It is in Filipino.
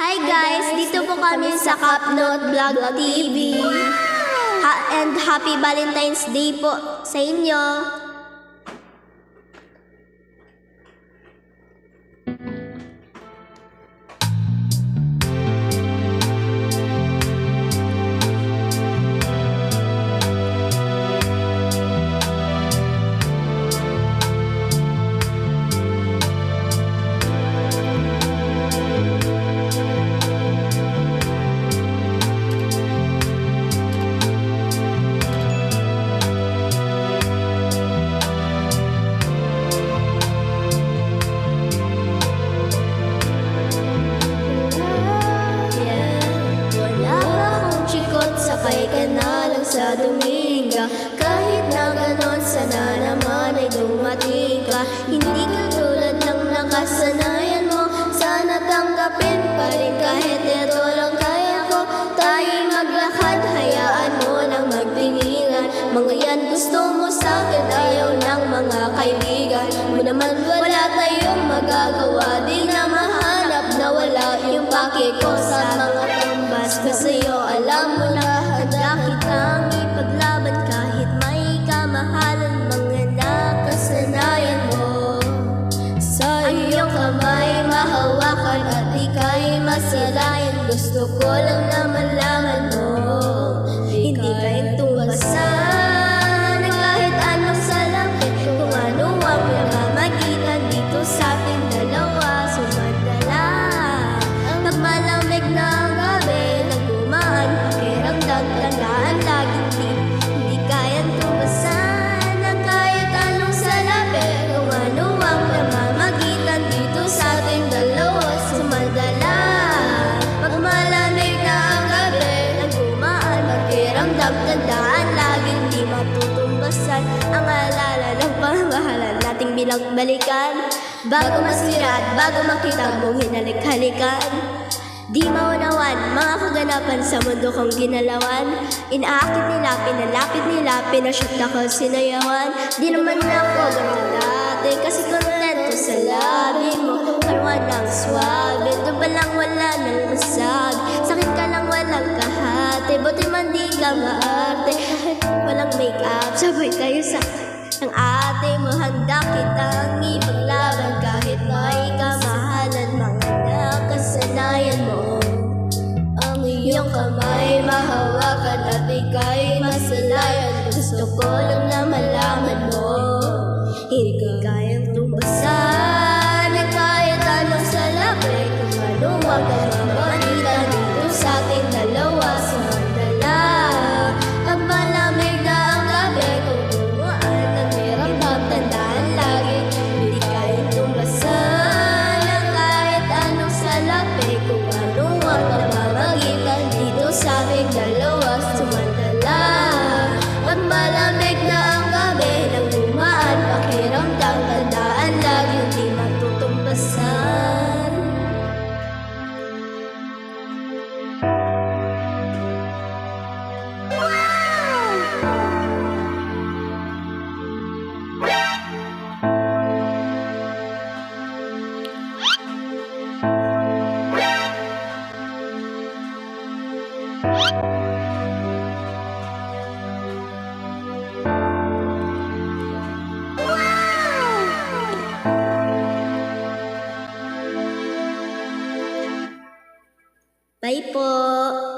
Hi guys! Dito po kami sa Capnote Vlog TV. And Happy Valentine's Day po sa inyo. Sakay ka na lang sa Dominga. Kahit na ganon, sana naman ay dumating ka. Hindi ka tulad ng nakasanayan mo. Sana tanggapin pa rin kahit ito lang kaya ko. Tayo'y maglakad, hayaan mo nang magtinginan. Mga yan gusto mo sa'kin, ayaw ng mga kaibigan mo naman. Wala tayong magagawa, di na mahanap na wala yung pake ko sa mga tumbas ko sa'yo. Alam mo na handa kitang ipaglaban kahit may kamahalan mga nakasanayan mo. Sa iyong kamay mahawakan at ika'y masilayan. Gusto ko lang na malaman mo, hindi ka ituwasan kahit anong salapit. Kung ano ang namamagitan dito sa ating dalawa, sumadala pag malamig na gabi nagdumaan. Tandaan laging hindi kayang tumasan ng kahit anong salapit. Kung ano ang namamagitan dito sa ating dalawa, sumadala pag malamig na ang gabi nagdumaan. Pakiramdam, tandaan laging di matutumbasan. Ang alala ng pamahalan nating bilang balikan. Bago masira at bago makita mong hinalik-halikan. Di maunawan, mga kaganapan sa mundo kong ginalawan. Inaakit nila, pinalapit nila, pinasyot ako sinayawan. Di naman ako ganun dati, kasi kontento sa labi mo. Karuan ng swabe, doon pa lang wala nang masabi. Sakit ka lang walang kahati, buti man di ka maarte. Walang make-up, sabay tayo sa ng ate mo. Handa kitang ipaglaban kahit may kamahalan mga nakasanayan mo. Ang iyong kamay mahawakan at ika'y masilayan. Gusto ko lang na malaman mo, hindi ka kayang tumbasan kahit anong salapit. Kung ano ang namamagitan dito sa ating dalawa, sumandala pag malamig na ang gabi. Kung tumuan ang hiramdam, tandaan lagi hindi kayang tumbasan kahit anong salapit. Kung ano ang namamagitan dito sa ating dalawa, sumandala pag malamig na ang gabi nang dumaan. Pakiramdam, tandaan lagi hindi matutumbasan. Bye po!